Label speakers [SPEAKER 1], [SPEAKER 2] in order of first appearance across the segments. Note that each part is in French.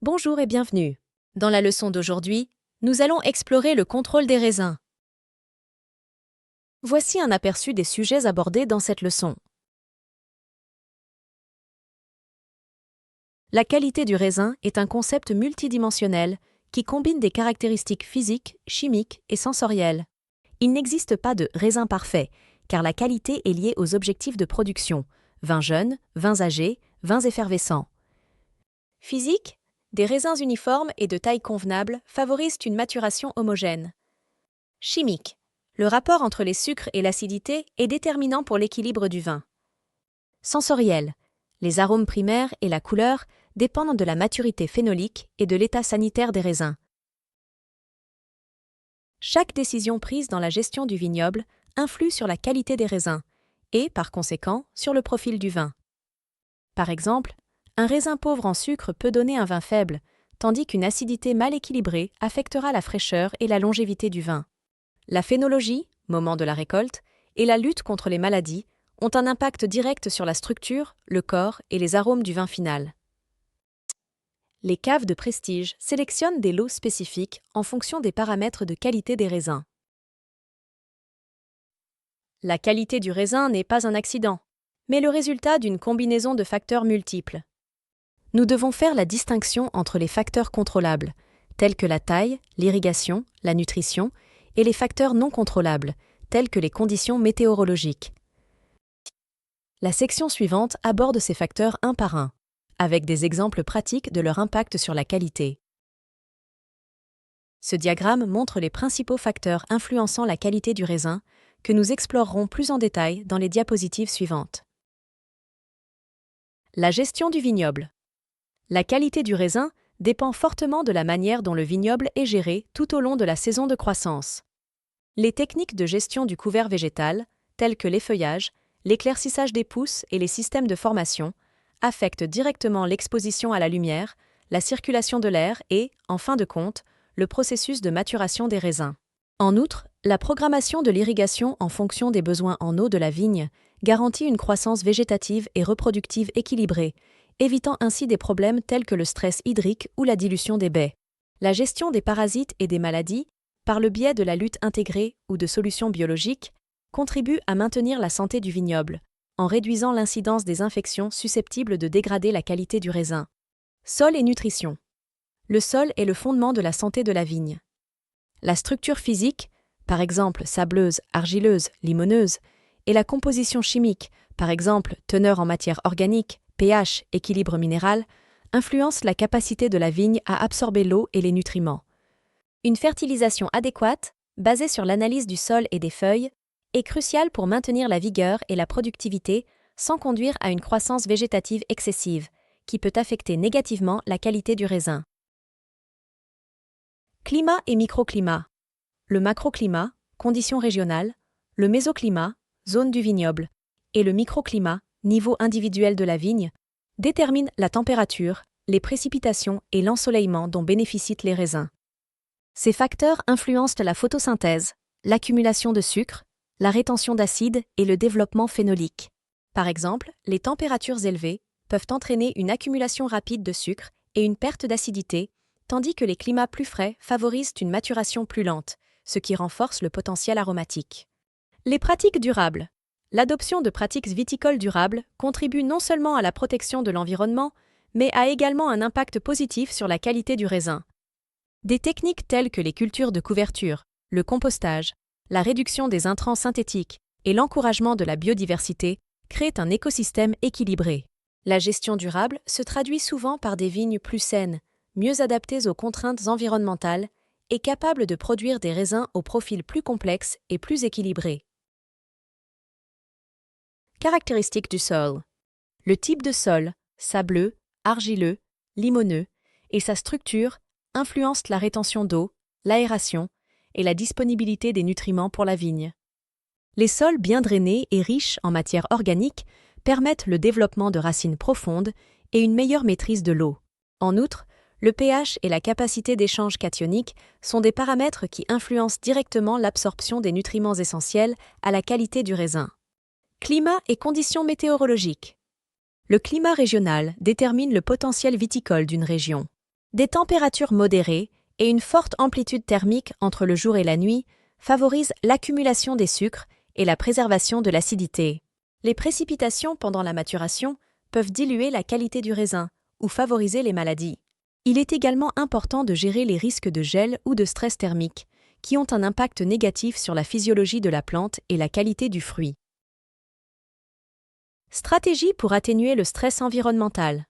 [SPEAKER 1] Bonjour et bienvenue. Dans la leçon d'aujourd'hui, nous allons explorer le contrôle des raisins. Voici un aperçu des sujets abordés dans cette leçon. La qualité du raisin est un concept multidimensionnel qui combine des caractéristiques physiques, chimiques et sensorielles. Il n'existe pas de raisin parfait, car la qualité est liée aux objectifs de production, vins jeunes, vins âgés, vins effervescents. Physique, des raisins uniformes et de taille convenable favorisent une maturation homogène. Chimique, le rapport entre les sucres et l'acidité est déterminant pour l'équilibre du vin. Sensoriel, les arômes primaires et la couleur dépendent de la maturité phénolique et de l'état sanitaire des raisins. Chaque décision prise dans la gestion du vignoble influe sur la qualité des raisins et, par conséquent, sur le profil du vin. Par exemple, un raisin pauvre en sucre peut donner un vin faible, tandis qu'une acidité mal équilibrée affectera la fraîcheur et la longévité du vin. La phénologie, moment de la récolte, et la lutte contre les maladies ont un impact direct sur la structure, le corps et les arômes du vin final. Les caves de prestige sélectionnent des lots spécifiques en fonction des paramètres de qualité des raisins. La qualité du raisin n'est pas un accident, mais le résultat d'une combinaison de facteurs multiples. Nous devons faire la distinction entre les facteurs contrôlables, tels que la taille, l'irrigation, la nutrition, et les facteurs non contrôlables, tels que les conditions météorologiques. La section suivante aborde ces facteurs un par un, avec des exemples pratiques de leur impact sur la qualité. Ce diagramme montre les principaux facteurs influençant la qualité du raisin, que nous explorerons plus en détail dans les diapositives suivantes. La gestion du vignoble. La qualité du raisin dépend fortement de la manière dont le vignoble est géré tout au long de la saison de croissance. Les techniques de gestion du couvert végétal, telles que l'effeuillage, l'éclaircissage des pousses et les systèmes de formation, affectent directement l'exposition à la lumière, la circulation de l'air et, en fin de compte, le processus de maturation des raisins. En outre, la programmation de l'irrigation en fonction des besoins en eau de la vigne garantit une croissance végétative et reproductive équilibrée, évitant ainsi des problèmes tels que le stress hydrique ou la dilution des baies. La gestion des parasites et des maladies, par le biais de la lutte intégrée ou de solutions biologiques, contribue à maintenir la santé du vignoble, en réduisant l'incidence des infections susceptibles de dégrader la qualité du raisin. Sol et nutrition. Le sol est le fondement de la santé de la vigne. La structure physique, par exemple sableuse, argileuse, limoneuse, et la composition chimique, par exemple teneur en matière organique, pH, équilibre minéral, influencent la capacité de la vigne à absorber l'eau et les nutriments. Une fertilisation adéquate, basée sur l'analyse du sol et des feuilles, est cruciale pour maintenir la vigueur et la productivité sans conduire à une croissance végétative excessive, qui peut affecter négativement la qualité du raisin. Climat et microclimat. Le macroclimat, conditions régionales, le mésoclimat, zone du vignoble, et le microclimat, niveau individuel de la vigne, déterminent la température, les précipitations et l'ensoleillement dont bénéficient les raisins. Ces facteurs influencent la photosynthèse, l'accumulation de sucre, la rétention d'acide et le développement phénolique. Par exemple, les températures élevées peuvent entraîner une accumulation rapide de sucre et une perte d'acidité, tandis que les climats plus frais favorisent une maturation plus lente, ce qui renforce le potentiel aromatique. Les pratiques durables. L'adoption de pratiques viticoles durables contribue non seulement à la protection de l'environnement, mais a également un impact positif sur la qualité du raisin. Des techniques telles que les cultures de couverture, le compostage, la réduction des intrants synthétiques et l'encouragement de la biodiversité créent un écosystème équilibré. La gestion durable se traduit souvent par des vignes plus saines, mieux adaptées aux contraintes environnementales et capables de produire des raisins au profil plus complexe et plus équilibré. Caractéristiques du sol. Le type de sol, sableux, argileux, limoneux, et sa structure influencent la rétention d'eau, l'aération et la disponibilité des nutriments pour la vigne. Les sols bien drainés et riches en matière organique permettent le développement de racines profondes et une meilleure maîtrise de l'eau. En outre, le pH et la capacité d'échange cationique sont des paramètres qui influencent directement l'absorption des nutriments essentiels à la qualité du raisin. Climat et conditions météorologiques. Le climat régional détermine le potentiel viticole d'une région. Des températures modérées et une forte amplitude thermique entre le jour et la nuit favorisent l'accumulation des sucres et la préservation de l'acidité. Les précipitations pendant la maturation peuvent diluer la qualité du raisin ou favoriser les maladies. Il est également important de gérer les risques de gel ou de stress thermique, qui ont un impact négatif sur la physiologie de la plante et la qualité du fruit. Stratégie pour atténuer le stress environnemental.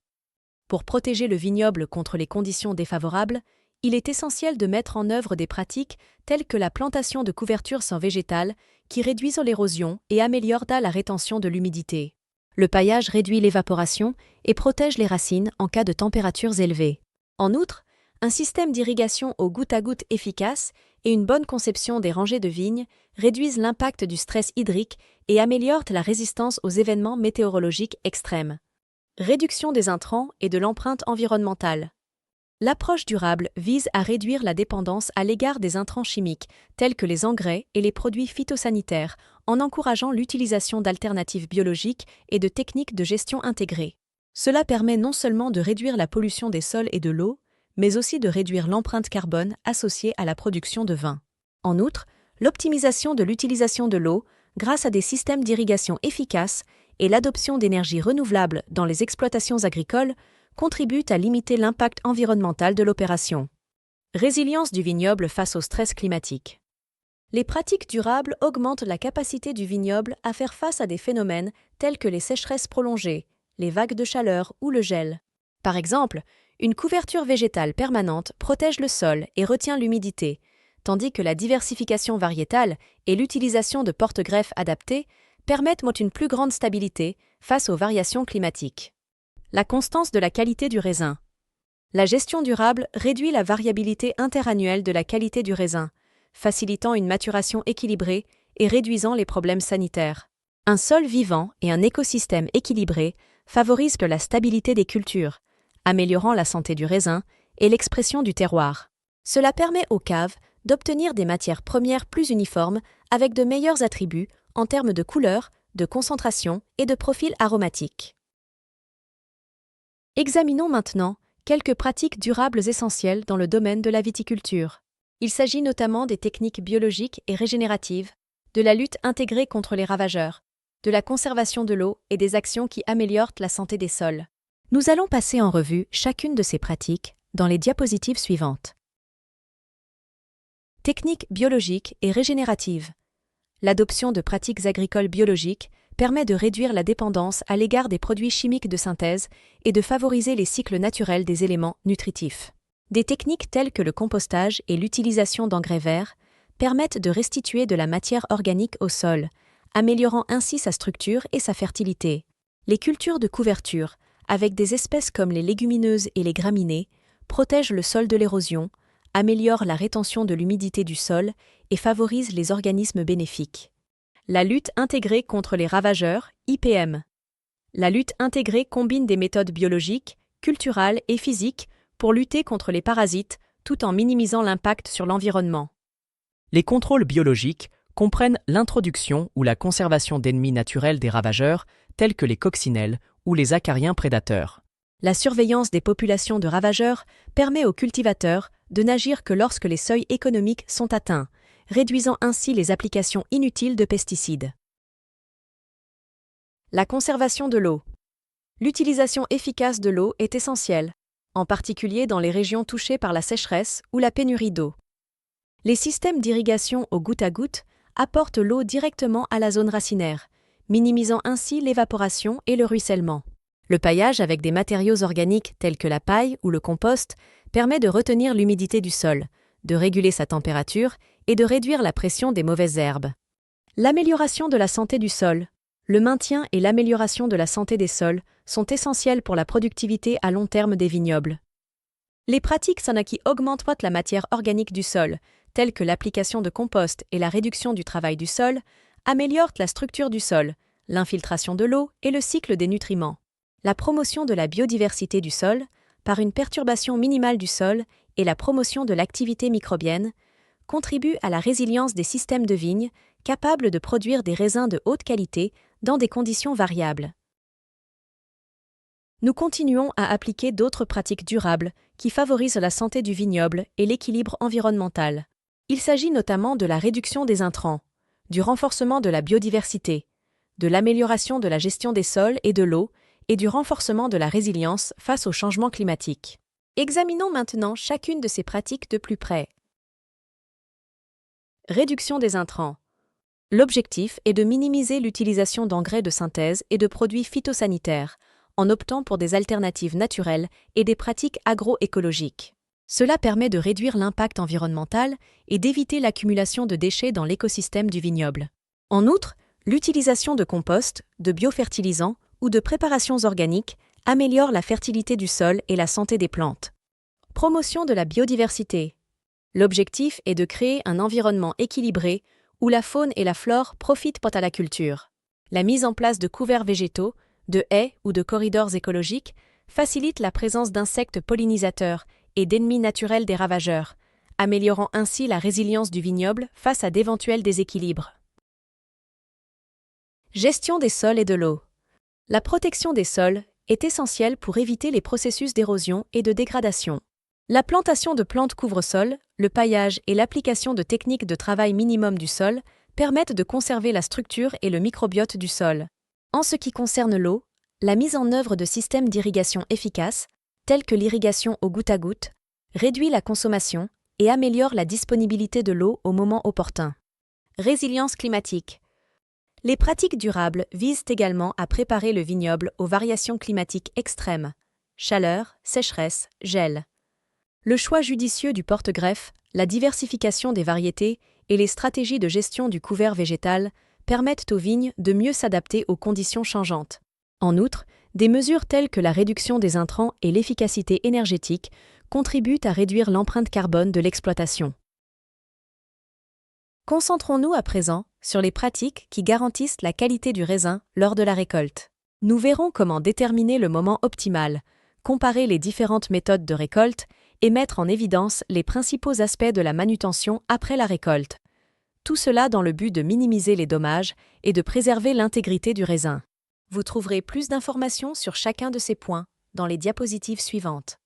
[SPEAKER 1] Pour protéger le vignoble contre les conditions défavorables, il est essentiel de mettre en œuvre des pratiques telles que la plantation de couvertures sans végétales qui réduisent l'érosion et améliorent la rétention de l'humidité. Le paillage réduit l'évaporation et protège les racines en cas de températures élevées. En outre, un système d'irrigation au goutte-à-goutte efficace et une bonne conception des rangées de vignes réduisent l'impact du stress hydrique et améliorent la résistance aux événements météorologiques extrêmes. Réduction des intrants et de l'empreinte environnementale. L'approche durable vise à réduire la dépendance à l'égard des intrants chimiques, tels que les engrais et les produits phytosanitaires, en encourageant l'utilisation d'alternatives biologiques et de techniques de gestion intégrées. Cela permet non seulement de réduire la pollution des sols et de l'eau, mais aussi de réduire l'empreinte carbone associée à la production de vin. En outre, l'optimisation de l'utilisation de l'eau, grâce à des systèmes d'irrigation efficaces et l'adoption d'énergies renouvelables dans les exploitations agricoles, contribuent à limiter l'impact environnemental de l'opération. Résilience du vignoble face au stress climatique. Les pratiques durables augmentent la capacité du vignoble à faire face à des phénomènes tels que les sécheresses prolongées, les vagues de chaleur ou le gel. Par exemple, une couverture végétale permanente protège le sol et retient l'humidité, tandis que la diversification variétale et l'utilisation de porte-greffes adaptés permettent une plus grande stabilité face aux variations climatiques. La constance de la qualité du raisin. La gestion durable réduit la variabilité interannuelle de la qualité du raisin, facilitant une maturation équilibrée et réduisant les problèmes sanitaires. Un sol vivant et un écosystème équilibré favorisent la stabilité des cultures, améliorant la santé du raisin et l'expression du terroir. Cela permet aux caves d'obtenir des matières premières plus uniformes avec de meilleurs attributs en termes de couleur, de concentration et de profil aromatique. Examinons maintenant quelques pratiques durables essentielles dans le domaine de la viticulture. Il s'agit notamment des techniques biologiques et régénératives, de la lutte intégrée contre les ravageurs, de la conservation de l'eau et des actions qui améliorent la santé des sols. Nous allons passer en revue chacune de ces pratiques dans les diapositives suivantes. Techniques biologiques et régénératives. L'adoption de pratiques agricoles biologiques permet de réduire la dépendance à l'égard des produits chimiques de synthèse et de favoriser les cycles naturels des éléments nutritifs. Des techniques telles que le compostage et l'utilisation d'engrais verts permettent de restituer de la matière organique au sol, améliorant ainsi sa structure et sa fertilité. Les cultures de couverture, avec des espèces comme les légumineuses et les graminées, protègent le sol de l'érosion, améliorent la rétention de l'humidité du sol et favorisent les organismes bénéfiques. La lutte intégrée contre les ravageurs, IPM. La lutte intégrée combine des méthodes biologiques, culturales et physiques pour lutter contre les parasites tout en minimisant l'impact sur l'environnement.
[SPEAKER 2] Les contrôles biologiques comprennent l'introduction ou la conservation d'ennemis naturels des ravageurs tels que les coccinelles ou les acariens prédateurs.
[SPEAKER 1] La surveillance des populations de ravageurs permet aux cultivateurs de n'agir que lorsque les seuils économiques sont atteints, réduisant ainsi les applications inutiles de pesticides. La conservation de l'eau. L'utilisation efficace de l'eau est essentielle, en particulier dans les régions touchées par la sécheresse ou la pénurie d'eau. Les systèmes d'irrigation au goutte-à-goutte apportent l'eau directement à la zone racinaire, minimisant ainsi l'évaporation et le ruissellement. Le paillage avec des matériaux organiques tels que la paille ou le compost permet de retenir l'humidité du sol, de réguler sa température et de réduire la pression des mauvaises herbes. L'amélioration de la santé du sol. Le maintien et l'amélioration de la santé des sols sont essentiels pour la productivité à long terme des vignobles. Les pratiques qui augmentent la matière organique du sol, telles que l'application de compost et la réduction du travail du sol, améliorent la structure du sol, l'infiltration de l'eau et le cycle des nutriments. La promotion de la biodiversité du sol, par une perturbation minimale du sol et la promotion de l'activité microbienne, contribue à la résilience des systèmes de vignes capables de produire des raisins de haute qualité dans des conditions variables. Nous continuons à appliquer d'autres pratiques durables qui favorisent la santé du vignoble et l'équilibre environnemental. Il s'agit notamment de la réduction des intrants, du renforcement de la biodiversité, de l'amélioration de la gestion des sols et de l'eau, et du renforcement de la résilience face au changement climatique. Examinons maintenant chacune de ces pratiques de plus près. Réduction des intrants. L'objectif est de minimiser l'utilisation d'engrais de synthèse et de produits phytosanitaires, en optant pour des alternatives naturelles et des pratiques agroécologiques. Cela permet de réduire l'impact environnemental et d'éviter l'accumulation de déchets dans l'écosystème du vignoble. En outre, l'utilisation de compost, de biofertilisants ou de préparations organiques améliore la fertilité du sol et la santé des plantes. Promotion de la biodiversité. L'objectif est de créer un environnement équilibré où la faune et la flore profitent à la culture. La mise en place de couverts végétaux, de haies ou de corridors écologiques facilite la présence d'insectes pollinisateurs et d'ennemis naturels des ravageurs, améliorant ainsi la résilience du vignoble face à d'éventuels déséquilibres. Gestion des sols et de l'eau. La protection des sols est essentielle pour éviter les processus d'érosion et de dégradation. La plantation de plantes couvre-sol, le paillage et l'application de techniques de travail minimum du sol permettent de conserver la structure et le microbiote du sol. En ce qui concerne l'eau, la mise en œuvre de systèmes d'irrigation efficaces, tels que l'irrigation au goutte à goutte, réduit la consommation et améliore la disponibilité de l'eau au moment opportun. Résilience climatique. Les pratiques durables visent également à préparer le vignoble aux variations climatiques extrêmes, chaleur, sécheresse, gel. Le choix judicieux du porte-greffe, la diversification des variétés et les stratégies de gestion du couvert végétal permettent aux vignes de mieux s'adapter aux conditions changeantes. En outre, des mesures telles que la réduction des intrants et l'efficacité énergétique contribuent à réduire l'empreinte carbone de l'exploitation. Concentrons-nous à présent sur les pratiques qui garantissent la qualité du raisin lors de la récolte. Nous verrons comment déterminer le moment optimal, comparer les différentes méthodes de récolte et mettre en évidence les principaux aspects de la manutention après la récolte. Tout cela dans le but de minimiser les dommages et de préserver l'intégrité du raisin. Vous trouverez plus d'informations sur chacun de ces points dans les diapositives suivantes.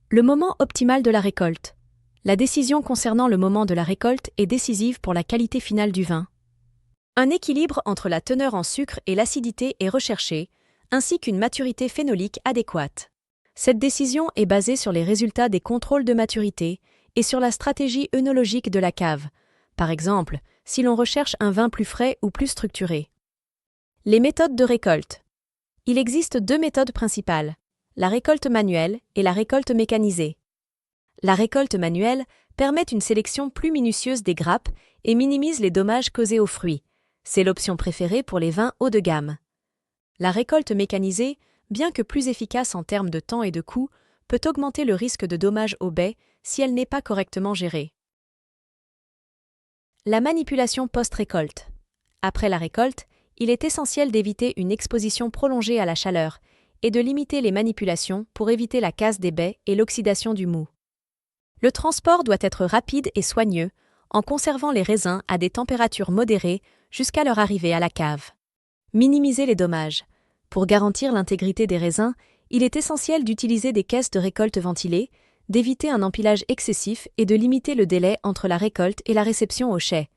[SPEAKER 1] Le moment optimal de la récolte. La décision concernant le moment de la récolte est décisive pour la qualité finale du vin. Un équilibre entre la teneur en sucre et l'acidité est recherché, ainsi qu'une maturité phénolique adéquate. Cette décision est basée sur les résultats des contrôles de maturité et sur la stratégie œnologique de la cave, par exemple, si l'on recherche un vin plus frais ou plus structuré. Les méthodes de récolte. Il existe deux méthodes principales, la récolte manuelle et la récolte mécanisée. La récolte manuelle permet une sélection plus minutieuse des grappes et minimise les dommages causés aux fruits. C'est l'option préférée pour les vins haut de gamme. La récolte mécanisée, bien que plus efficace en termes de temps et de coût, peut augmenter le risque de dommages aux baies si elle n'est pas correctement gérée. La manipulation post-récolte. Après la récolte, il est essentiel d'éviter une exposition prolongée à la chaleur et de limiter les manipulations pour éviter la casse des baies et l'oxydation du mou. Le transport doit être rapide et soigneux, en conservant les raisins à des températures modérées jusqu'à leur arrivée à la cave. Minimiser les dommages. Pour garantir l'intégrité des raisins, il est essentiel d'utiliser des caisses de récolte ventilées, d'éviter un empilage excessif et de limiter le délai entre la récolte et la réception au chai.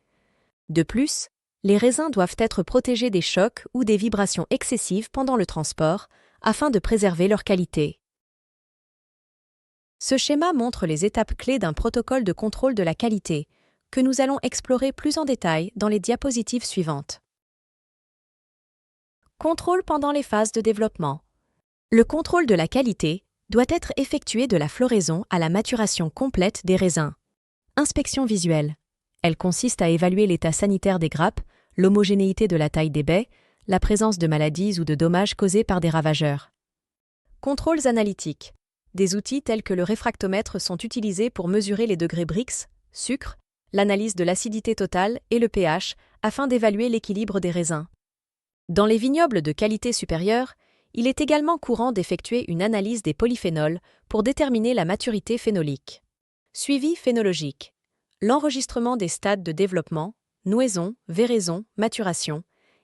[SPEAKER 1] De plus, les raisins doivent être protégés des chocs ou des vibrations excessives pendant le transport, afin de préserver leur qualité. Ce schéma montre les étapes clés d'un protocole de contrôle de la qualité, que nous allons explorer plus en détail dans les diapositives suivantes. Contrôle pendant les phases de développement. Le contrôle de la qualité doit être effectué de la floraison à la maturation complète des raisins. Inspection visuelle. Elle consiste à évaluer l'état sanitaire des grappes, l'homogénéité de la taille des baies, la présence de maladies ou de dommages causés par des ravageurs. Contrôles analytiques. Des outils tels que le réfractomètre sont utilisés pour mesurer les degrés Brix, sucre, l'analyse de l'acidité totale et le pH afin d'évaluer l'équilibre des raisins. Dans les vignobles de qualité supérieure, il est également courant d'effectuer une analyse des polyphénols pour déterminer la maturité phénolique. Suivi phénologique. L'enregistrement des stades de développement, nouaison, véraison, maturation,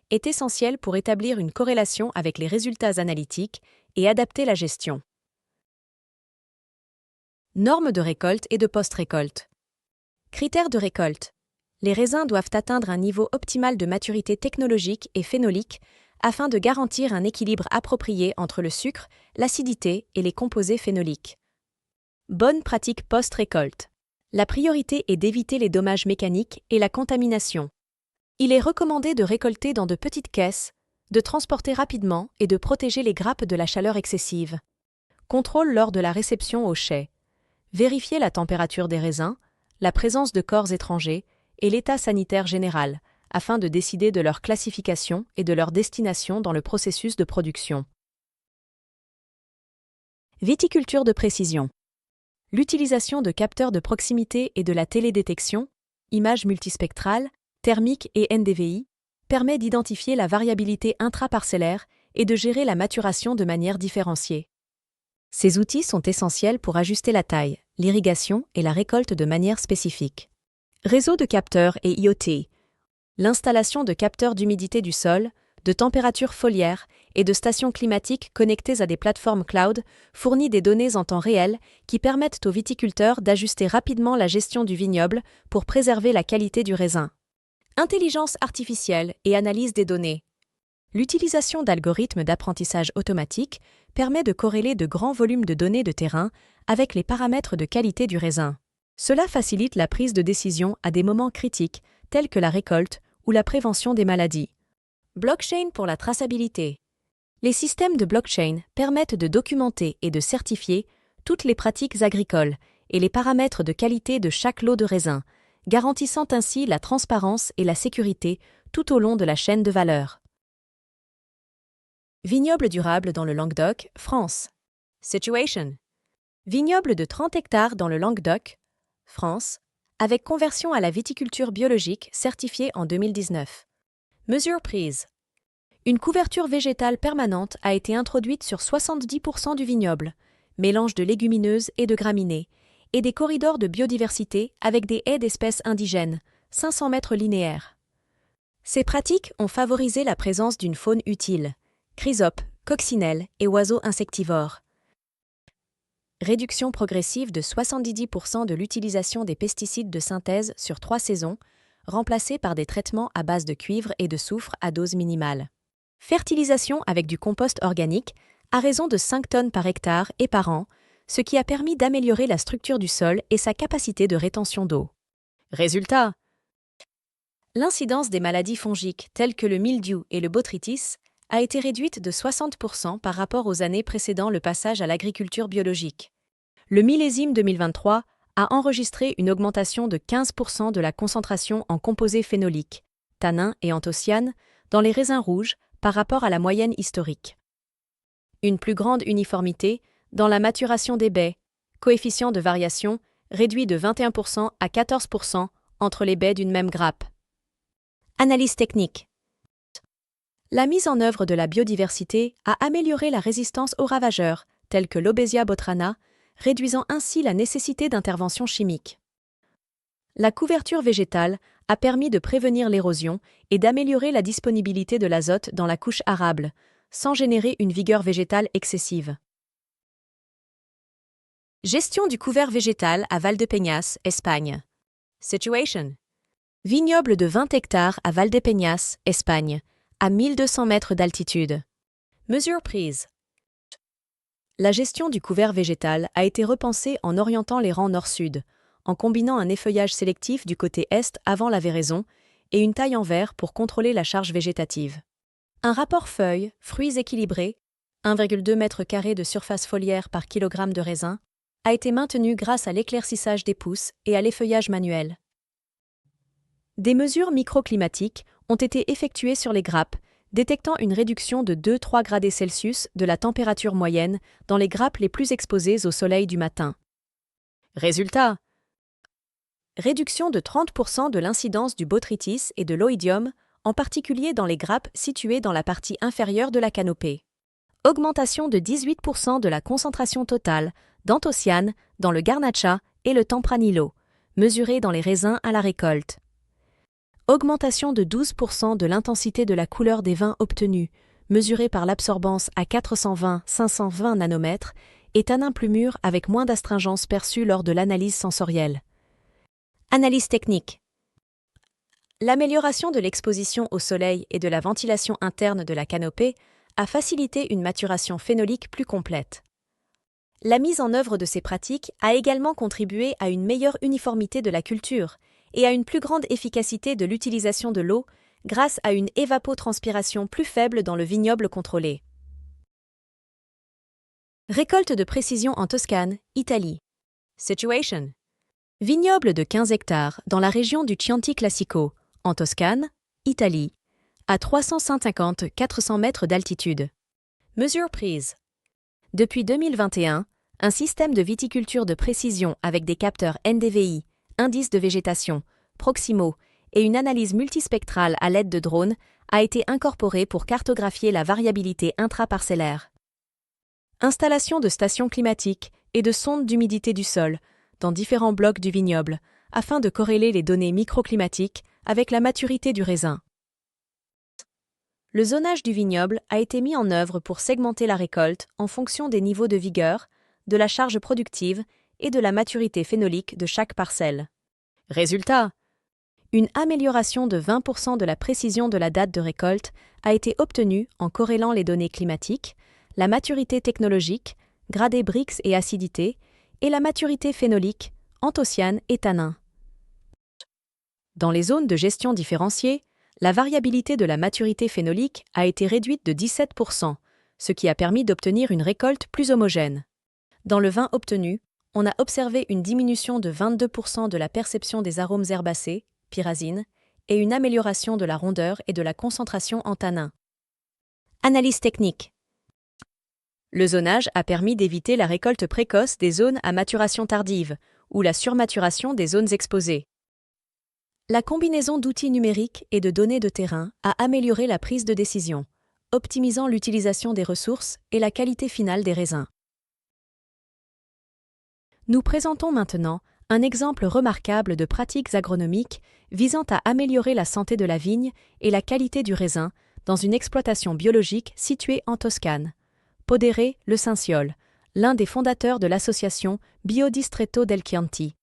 [SPEAKER 1] est essentielle pour établir une corrélation avec les résultats analytiques et adapter la gestion. Normes de récolte et de post-récolte. Critères de récolte. Les raisins doivent atteindre un niveau optimal de maturité technologique et phénolique afin de garantir un équilibre approprié entre le sucre, l'acidité et les composés phénoliques. Bonne pratique post-récolte. La priorité est d'éviter les dommages mécaniques et la contamination. Il est recommandé de récolter dans de petites caisses, de transporter rapidement et de protéger les grappes de la chaleur excessive. Contrôle lors de la réception au chai. Vérifier la température des raisins, la présence de corps étrangers et l'état sanitaire général, afin de décider de leur classification et de leur destination dans le processus de production. Viticulture de précision. L'utilisation de capteurs de proximité et de la télédétection, images multispectrales, thermiques et NDVI, permet d'identifier la variabilité intraparcellaire et de gérer la maturation de manière différenciée. Ces outils sont essentiels pour ajuster la taille, l'irrigation et la récolte de manière spécifique. Réseau de capteurs et IoT. L'installation de capteurs d'humidité du sol, de température foliaire et de stations climatiques connectées à des plateformes cloud fournit des données en temps réel qui permettent aux viticulteurs d'ajuster rapidement la gestion du vignoble pour préserver la qualité du raisin. Intelligence artificielle et analyse des données. L'utilisation d'algorithmes d'apprentissage automatique permet de corréler de grands volumes de données de terrain avec les paramètres de qualité du raisin. Cela facilite la prise de décision à des moments critiques tels que la récolte ou la prévention des maladies. Blockchain pour la traçabilité. Les systèmes de blockchain permettent de documenter et de certifier toutes les pratiques agricoles et les paramètres de qualité de chaque lot de raisin, garantissant ainsi la transparence et la sécurité tout au long de la chaîne de valeur. Vignoble durable dans le Languedoc, France. Situation. Vignoble de 30 hectares dans le Languedoc, France, avec conversion à la viticulture biologique certifiée en 2019. Mesures prises. Une couverture végétale permanente a été introduite sur 70% du vignoble, mélange de légumineuses et de graminées, et des corridors de biodiversité avec des haies d'espèces indigènes, 500 mètres linéaires. Ces pratiques ont favorisé la présence d'une faune utile, chrysopes, coccinelles et oiseaux insectivores. Réduction progressive de 70% de l'utilisation des pesticides de synthèse sur 3 saisons, remplacés par des traitements à base de cuivre et de soufre à dose minimale. Fertilisation avec du compost organique à raison de 5 tonnes par hectare et par an, ce qui a permis d'améliorer la structure du sol et sa capacité de rétention d'eau. Résultat. L'incidence des maladies fongiques telles que le mildiou et le botrytis a été réduite de 60% par rapport aux années précédant le passage à l'agriculture biologique. Le millésime 2023 a enregistré une augmentation de 15% de la concentration en composés phénoliques, tanins et anthocyanes, dans les raisins rouges par rapport à la moyenne historique. Une plus grande uniformité dans la maturation des baies, coefficient de variation réduit de 21% à 14% entre les baies d'une même grappe. Analyse technique. La mise en œuvre de la biodiversité a amélioré la résistance aux ravageurs, tels que l'Obesia botrana, réduisant ainsi la nécessité d'interventions chimiques. La couverture végétale a permis de prévenir l'érosion et d'améliorer la disponibilité de l'azote dans la couche arable, sans générer une vigueur végétale excessive. Gestion du couvert végétal à Valdepeñas, Espagne. Situation. Vignoble de 20 hectares à Valdepeñas, Espagne, à 1200 mètres d'altitude. Mesures prises. La gestion du couvert végétal a été repensée en orientant les rangs nord-sud, en combinant un effeuillage sélectif du côté est avant la véraison et une taille en verre pour contrôler la charge végétative. Un rapport feuilles, fruits équilibré, 1,2 m² de surface foliaire par kilogramme de raisin, a été maintenu grâce à l'éclaircissage des pousses et à l'effeuillage manuel. Des mesures microclimatiques ont été effectuées sur les grappes, détectant une réduction de 2-3 degrés Celsius de la température moyenne dans les grappes les plus exposées au soleil du matin. Résultat. Réduction de 30% de l'incidence du botrytis et de l'oïdium, en particulier dans les grappes situées dans la partie inférieure de la canopée. Augmentation de 18% de la concentration totale d'anthocyanes dans le garnacha et le tempranillo, mesurée dans les raisins à la récolte. Augmentation de 12% de l'intensité de la couleur des vins obtenus, mesurée par l'absorbance à 420-520 nanomètres, et tanin plus mûr avec moins d'astringence perçue lors de l'analyse sensorielle. Analyse technique. L'amélioration de l'exposition au soleil et de la ventilation interne de la canopée a facilité une maturation phénolique plus complète. La mise en œuvre de ces pratiques a également contribué à une meilleure uniformité de la culture et à une plus grande efficacité de l'utilisation de l'eau grâce à une évapotranspiration plus faible dans le vignoble contrôlé. Récolte de précision en Toscane, Italie. Situation. Vignoble de 15 hectares dans la région du Chianti Classico, en Toscane, Italie, à 350-400 mètres d'altitude. Mesure prise. Depuis 2021, un système de viticulture de précision avec des capteurs NDVI, indice de végétation, Proximo et une analyse multispectrale à l'aide de drones a été incorporé pour cartographier la variabilité intraparcellaire. Installation de stations climatiques et de sondes d'humidité du sol dans différents blocs du vignoble afin de corréler les données microclimatiques avec la maturité du raisin. Le zonage du vignoble a été mis en œuvre pour segmenter la récolte en fonction des niveaux de vigueur, de la charge productive et de la maturité phénolique de chaque parcelle. Résultat: une amélioration de 20% de la précision de la date de récolte a été obtenue en corrélant les données climatiques, la maturité technologique, gradé Brix et acidité, et la maturité phénolique, anthocyane et tanin. Dans les zones de gestion différenciées, la variabilité de la maturité phénolique a été réduite de 17%, ce qui a permis d'obtenir une récolte plus homogène. Dans le vin obtenu, on a observé une diminution de 22% de la perception des arômes herbacés, pyrazine, et une amélioration de la rondeur et de la concentration en tanin. Analyse technique. Le zonage a permis d'éviter la récolte précoce des zones à maturation tardive ou la surmaturation des zones exposées. La combinaison d'outils numériques et de données de terrain a amélioré la prise de décision, optimisant l'utilisation des ressources et la qualité finale des raisins. Nous présentons maintenant un exemple remarquable de pratiques agronomiques visant à améliorer la santé de la vigne et la qualité du raisin dans une exploitation biologique située en Toscane. Podere Le Cinsiol, l'un des fondateurs de l'association Biodistretto del Chianti.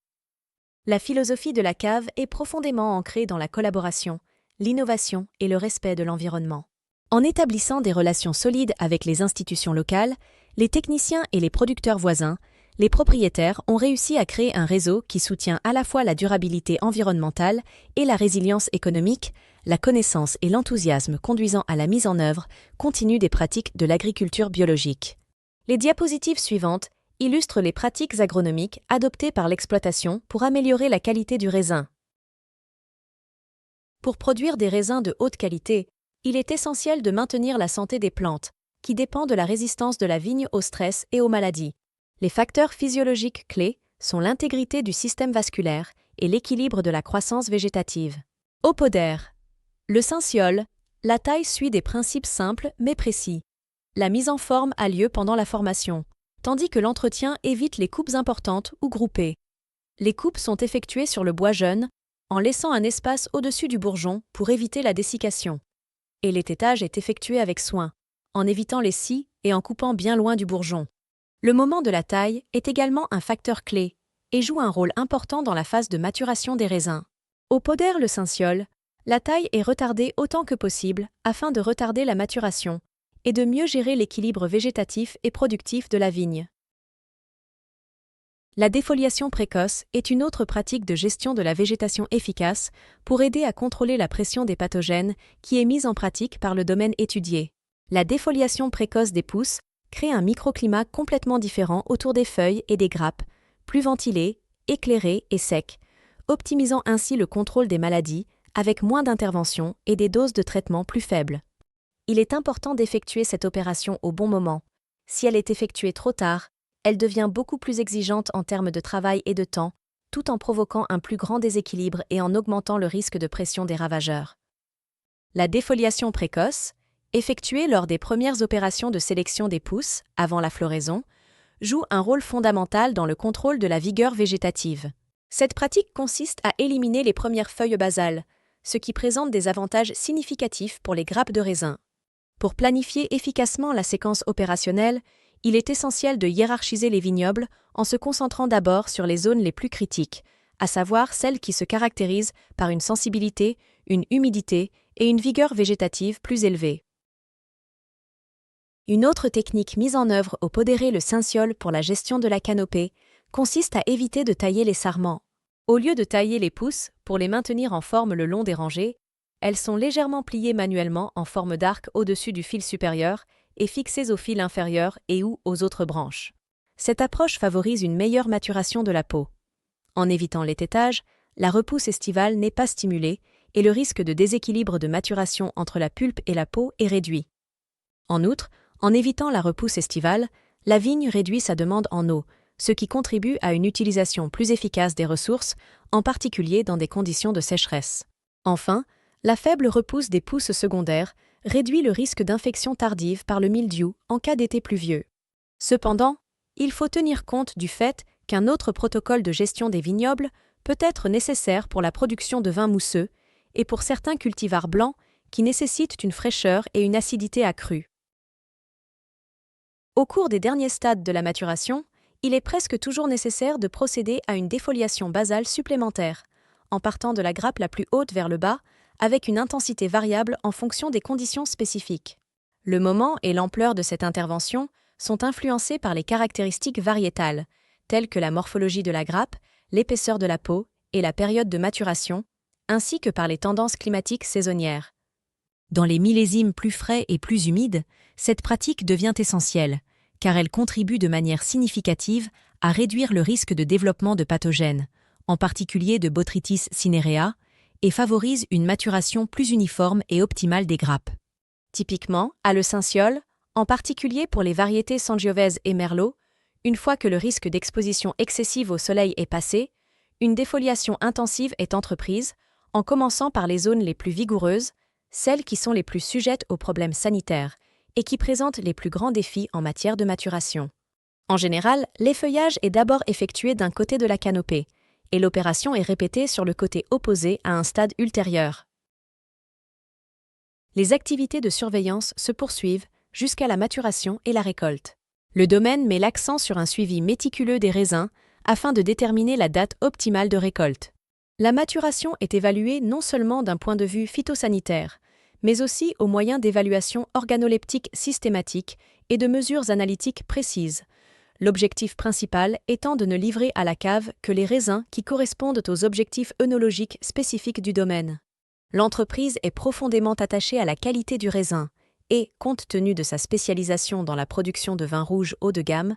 [SPEAKER 1] La philosophie de la cave est profondément ancrée dans la collaboration, l'innovation et le respect de l'environnement. En établissant des relations solides avec les institutions locales, les techniciens et les producteurs voisins, les propriétaires ont réussi à créer un réseau qui soutient à la fois la durabilité environnementale et la résilience économique, la connaissance et l'enthousiasme conduisant à la mise en œuvre continue des pratiques de l'agriculture biologique. Les diapositives suivantes illustrent les pratiques agronomiques adoptées par l'exploitation pour améliorer la qualité du raisin. Pour produire des raisins de haute qualité, il est essentiel de maintenir la santé des plantes, qui dépend de la résistance de la vigne au stress et aux maladies. Les facteurs physiologiques clés sont l'intégrité du système vasculaire et l'équilibre de la croissance végétative. Au Podere Le Cinsiol, la taille suit des principes simples mais précis. La mise en forme a lieu pendant la formation, tandis que l'entretien évite les coupes importantes ou groupées. Les coupes sont effectuées sur le bois jeune, en laissant un espace au-dessus du bourgeon pour éviter la dessiccation. Et l'étêtage est effectué avec soin, en évitant les scies et en coupant bien loin du bourgeon. Le moment de la taille est également un facteur clé et joue un rôle important dans la phase de maturation des raisins. Au Podere Le Cinsiol, la taille est retardée autant que possible afin de retarder la maturation et de mieux gérer l'équilibre végétatif et productif de la vigne. La défoliation précoce est une autre pratique de gestion de la végétation efficace pour aider à contrôler la pression des pathogènes qui est mise en pratique par le domaine étudié. La défoliation précoce des pousses crée un microclimat complètement différent autour des feuilles et des grappes, plus ventilé, éclairé et sec, optimisant ainsi le contrôle des maladies avec moins d'intervention et des doses de traitement plus faibles. Il est important d'effectuer cette opération au bon moment. Si elle est effectuée trop tard, elle devient beaucoup plus exigeante en termes de travail et de temps, tout en provoquant un plus grand déséquilibre et en augmentant le risque de pression des ravageurs. La défoliation précoce, effectuée lors des premières opérations de sélection des pousses, avant la floraison, joue un rôle fondamental dans le contrôle de la vigueur végétative. Cette pratique consiste à éliminer les premières feuilles basales, ce qui présente des avantages significatifs pour les grappes de raisin. Pour planifier efficacement la séquence opérationnelle, il est essentiel de hiérarchiser les vignobles en se concentrant d'abord sur les zones les plus critiques, à savoir celles qui se caractérisent par une sensibilité, une humidité et une vigueur végétative plus élevée. Une autre technique mise en œuvre au podéré le Cinsiol pour la gestion de la canopée consiste à éviter de tailler les sarments. Au lieu de tailler les pousses pour les maintenir en forme le long des rangées, elles sont légèrement pliées manuellement en forme d'arc au-dessus du fil supérieur et fixées au fil inférieur et ou aux autres branches. Cette approche favorise une meilleure maturation de la peau. En évitant l'étêtage, la repousse estivale n'est pas stimulée et le risque de déséquilibre de maturation entre la pulpe et la peau est réduit. En outre, en évitant la repousse estivale, la vigne réduit sa demande en eau, ce qui contribue à une utilisation plus efficace des ressources, en particulier dans des conditions de sécheresse. Enfin, la faible repousse des pousses secondaires réduit le risque d'infection tardive par le mildiou en cas d'été pluvieux. Cependant, il faut tenir compte du fait qu'un autre protocole de gestion des vignobles peut être nécessaire pour la production de vins mousseux et pour certains cultivars blancs qui nécessitent une fraîcheur et une acidité accrues. Au cours des derniers stades de la maturation, il est presque toujours nécessaire de procéder à une défoliation basale supplémentaire, en partant de la grappe la plus haute vers le bas, avec une intensité variable en fonction des conditions spécifiques. Le moment et l'ampleur de cette intervention sont influencés par les caractéristiques variétales, telles que la morphologie de la grappe, l'épaisseur de la peau et la période de maturation, ainsi que par les tendances climatiques saisonnières. Dans les millésimes plus frais et plus humides, cette pratique devient essentielle, car elle contribue de manière significative à réduire le risque de développement de pathogènes, en particulier de Botrytis cinerea, et favorise une maturation plus uniforme et optimale des grappes. Typiquement, à le Cinsiol, en particulier pour les variétés Sangiovese et Merlot, une fois que le risque d'exposition excessive au soleil est passé, une défoliation intensive est entreprise, en commençant par les zones les plus vigoureuses, celles qui sont les plus sujettes aux problèmes sanitaires et qui présentent les plus grands défis en matière de maturation. En général, l'effeuillage est d'abord effectué d'un côté de la canopée, et l'opération est répétée sur le côté opposé à un stade ultérieur. Les activités de surveillance se poursuivent jusqu'à la maturation et la récolte. Le domaine met l'accent sur un suivi méticuleux des raisins afin de déterminer la date optimale de récolte. La maturation est évaluée non seulement d'un point de vue phytosanitaire, mais aussi au moyen d'évaluations organoleptiques systématiques et de mesures analytiques précises, l'objectif principal étant de ne livrer à la cave que les raisins qui correspondent aux objectifs œnologiques spécifiques du domaine. L'entreprise est profondément attachée à la qualité du raisin et, compte tenu de sa spécialisation dans la production de vins rouges haut de gamme,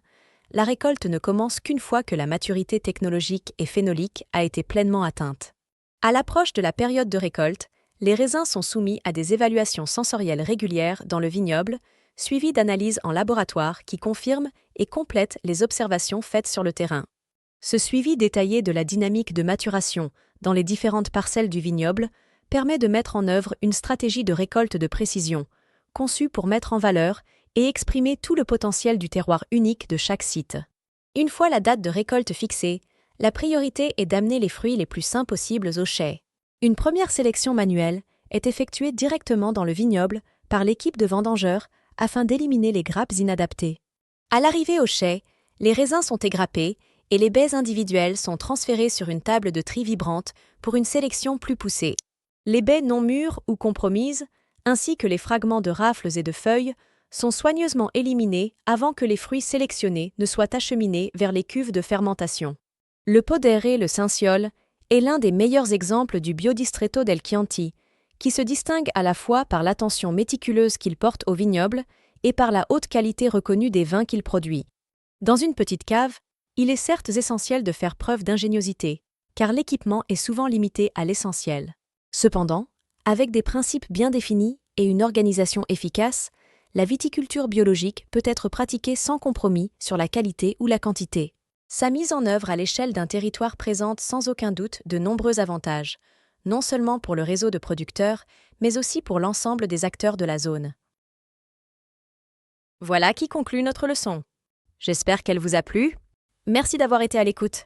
[SPEAKER 1] la récolte ne commence qu'une fois que la maturité technologique et phénolique a été pleinement atteinte. À l'approche de la période de récolte, les raisins sont soumis à des évaluations sensorielles régulières dans le vignoble, suivies d'analyses en laboratoire qui confirment et complètent les observations faites sur le terrain. Ce suivi détaillé de la dynamique de maturation dans les différentes parcelles du vignoble permet de mettre en œuvre une stratégie de récolte de précision, conçue pour mettre en valeur et exprimer tout le potentiel du terroir unique de chaque site. Une fois la date de récolte fixée, la priorité est d'amener les fruits les plus sains possibles au chai. Une première sélection manuelle est effectuée directement dans le vignoble par l'équipe de vendangeurs afin d'éliminer les grappes inadaptées. À l'arrivée au chai, les raisins sont égrappés et les baies individuelles sont transférées sur une table de tri vibrante pour une sélection plus poussée. Les baies non mûres ou compromises, ainsi que les fragments de rafles et de feuilles, sont soigneusement éliminés avant que les fruits sélectionnés ne soient acheminés vers les cuves de fermentation. Le Podere le Cinsiol est l'un des meilleurs exemples du Biodistretto del Chianti, qui se distingue à la fois par l'attention méticuleuse qu'il porte au vignoble et par la haute qualité reconnue des vins qu'il produit. Dans une petite cave, il est certes essentiel de faire preuve d'ingéniosité, car l'équipement est souvent limité à l'essentiel. Cependant, avec des principes bien définis et une organisation efficace, la viticulture biologique peut être pratiquée sans compromis sur la qualité ou la quantité. Sa mise en œuvre à l'échelle d'un territoire présente sans aucun doute de nombreux avantages, non seulement pour le réseau de producteurs, mais aussi pour l'ensemble des acteurs de la zone. Voilà qui conclut notre leçon. J'espère qu'elle vous a plu. Merci d'avoir été à l'écoute.